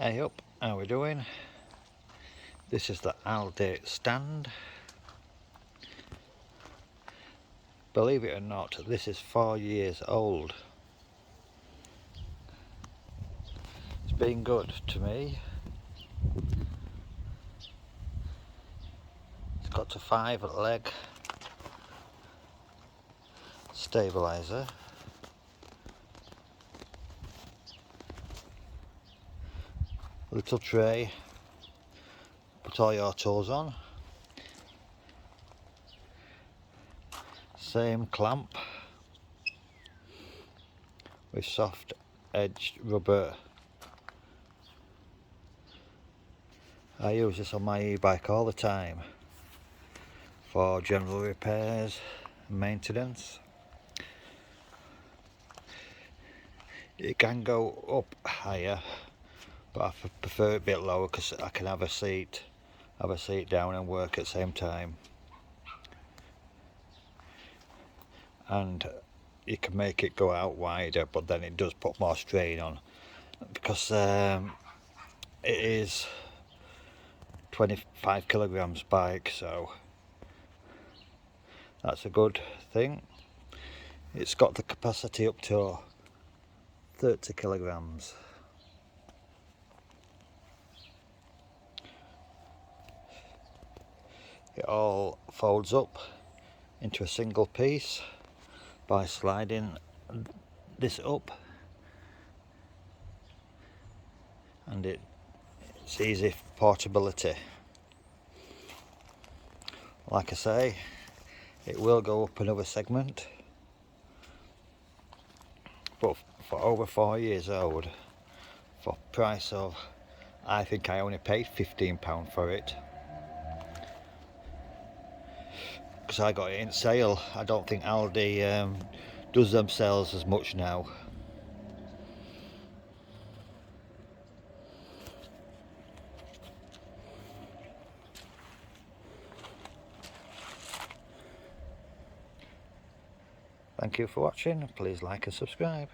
Hey up, how we doing? This is the ALDI stand. Believe it or not, this is 4 years old. It's been good to me. It's got a 5-leg stabilizer. Little tray, put all your tools on. Same clamp with soft edged rubber. I use this on my e-bike all the time for general repairs and maintenance. It can go up higher, but I prefer it a bit lower because I can have a seat down and work at the same time. And you can make it go out wider, but then it does put more strain on because it is 25 kilograms bike, so that's a good thing. It's got the capacity up to 30 kilograms. It all folds up into a single piece by sliding this up, and it's easy portability. Like I say, it will go up another segment, but for over 4 years old, for price of, I think I only paid £15 for it, because I got it in sale. I don't think ALDI does themselves as much now. Thank you for watching. Please like and subscribe.